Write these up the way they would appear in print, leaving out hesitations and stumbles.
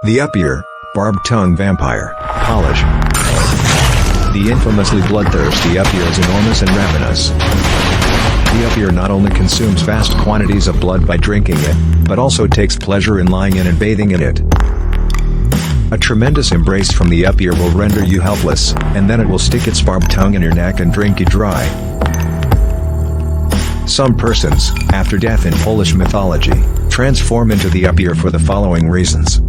The UPYR, barbed-tongue vampire, Polish. The infamously bloodthirsty UPYR is enormous and ravenous. The UPYR not only consumes vast quantities of blood by drinking it, but also takes pleasure in lying in and bathing in it. A tremendous embrace from the UPYR will render you helpless, and then it will stick its barbed tongue in your neck and drink you dry. Some persons, after death in Polish mythology, transform into the UPYR for the following reasons.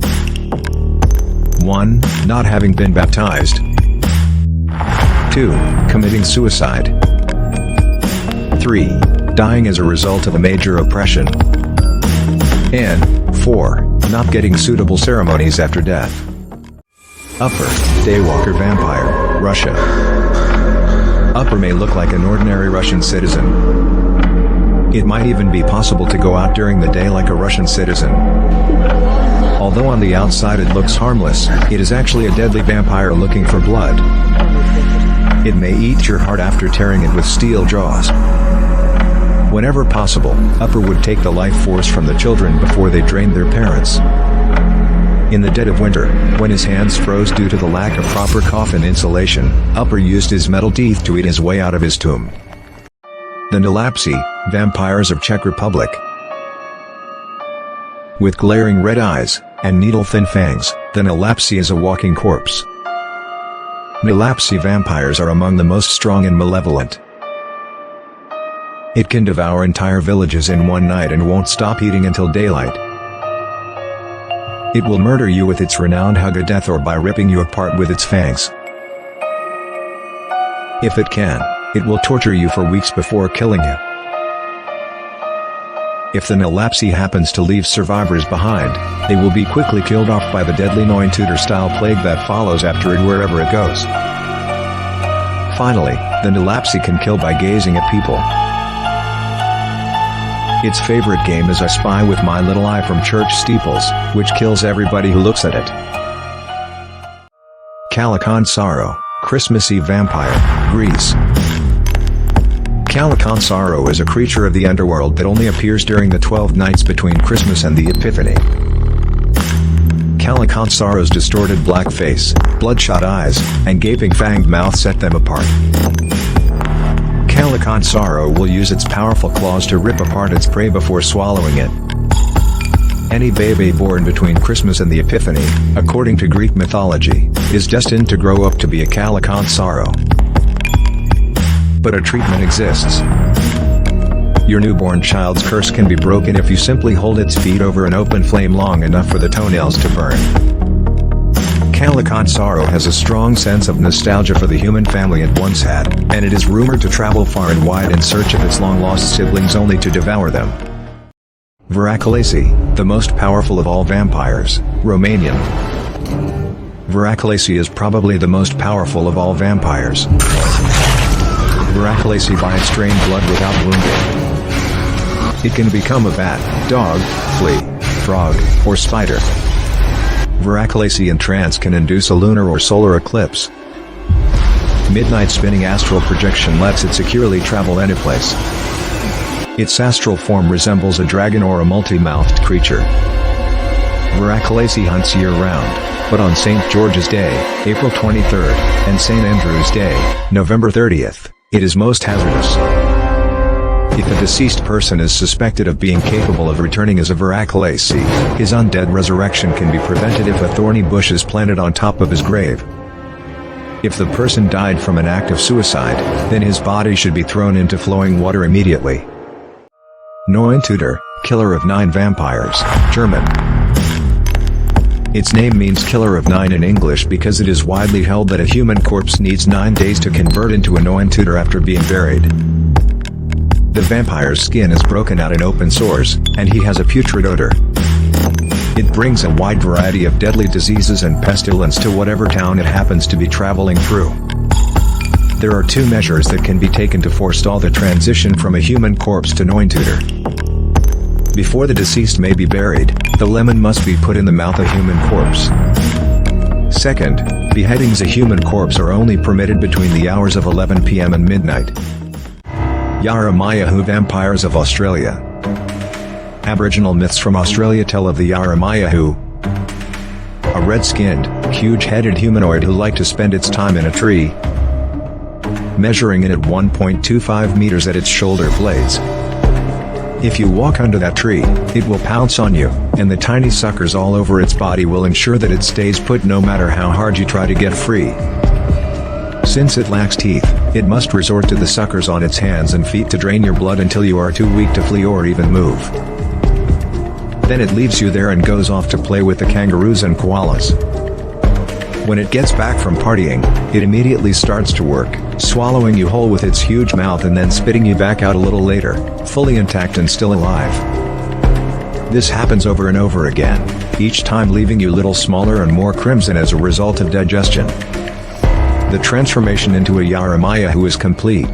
1. Not having been baptized. 2. Committing suicide. 3. Dying as a result of a major oppression. And 4. Not getting suitable ceremonies after death. UPYR, Daywalker Vampire, Russia. UPYR may look like an ordinary Russian citizen. It might even be possible to go out during the day like a Russian citizen. Although on the outside it looks harmless, it is actually a deadly vampire looking for blood. It may eat your heart after tearing it with steel jaws. Whenever possible, UPYR would take the life force from the children before they drained their parents. In the dead of winter, when his hands froze due to the lack of proper coffin insulation, UPYR used his metal teeth to eat his way out of his tomb. The Nelapsi, vampires of Czech Republic. With glaring red eyes and needle-thin fangs, the Nelapsi is a walking corpse. Nelapsi vampires are among the most strong and malevolent. It can devour entire villages in one night and won't stop eating until daylight. It will murder you with its renowned hug of death or by ripping you apart with its fangs. If it can, it will torture you for weeks before killing you. If the Nelapsi happens to leave survivors behind, they will be quickly killed off by the deadly NEUNTÖTER-style plague that follows after it wherever it goes. Finally, the Nelapsi can kill by gazing at people. Its favorite game is I Spy with My Little Eye from church steeples, which kills everybody who looks at it. CALLICANTZARO, Christmas Eve Vampire, Greece. CALLICANTZARO is a creature of the underworld that only appears during the 12 nights between Christmas and the Epiphany. CALLICANTZARO's distorted black face, bloodshot eyes, and gaping fanged mouth set them apart. CALLICANTZARO will use its powerful claws to rip apart its prey before swallowing it. Any baby born between Christmas and the Epiphany, according to Greek mythology, is destined to grow up to be a CALLICANTZARO. But a treatment exists. Your newborn child's curse can be broken if you simply hold its feet over an open flame long enough for the toenails to burn. CALLICANTZARO has a strong sense of nostalgia for the human family it once had, and it is rumored to travel far and wide in search of its long-lost siblings only to devour them. VARACOLACI, the most powerful of all vampires, Romanian. VARACOLACI is probably the most powerful of all vampires. VARACOLACI bites drain blood without wounding. It can become a bat, dog, flea, frog, or spider. VARACOLACI in trance can induce a lunar or solar eclipse. Midnight spinning astral projection lets it securely travel any place. Its astral form resembles a dragon or a multi-mouthed creature. VARACOLACI hunts year-round, but on St. George's Day, April 23rd, and St. Andrew's Day, November 30th, it is most hazardous. If a deceased person is suspected of being capable of returning as a VARACOLACI, his undead resurrection can be prevented if a thorny bush is planted on top of his grave. If the person died from an act of suicide, then his body should be thrown into flowing water immediately. NEUNTÖTER, Killer of Nine Vampires, German. Its name means Killer of Nine in English because it is widely held that a human corpse needs 9 days to convert into a NEUNTÖTER after being buried. The vampire's skin is broken out in open sores, and he has a putrid odor. It brings a wide variety of deadly diseases and pestilence to whatever town it happens to be traveling through. There are 2 measures that can be taken to forestall the transition from a human corpse to NEUNTÖTER. Before the deceased may be buried, the lemon must be put in the mouth of a human corpse. Second, beheadings of human corpse are only permitted between the hours of 11 p.m. and midnight. Yara-ma-yha-who vampires of Australia. Aboriginal myths from Australia tell of the Yara-ma-yha-who. red-skinned, huge-headed humanoid who liked to spend its time in a tree, measuring in at 1.25 meters at its shoulder blades. If you walk under that tree, it will pounce on you, and the tiny suckers all over its body will ensure that it stays put no matter how hard you try to get free. Since it lacks teeth, it must resort to the suckers on its hands and feet to drain your blood until you are too weak to flee or even move. Then it leaves you there and goes off to play with the kangaroos and koalas. When it gets back from partying, it immediately starts to work, swallowing you whole with its huge mouth and then spitting you back out a little later, fully intact and still alive. This happens over and over again, each time leaving you little smaller and more crimson as a result of digestion. The transformation into a Yara-ma-yha-who is complete,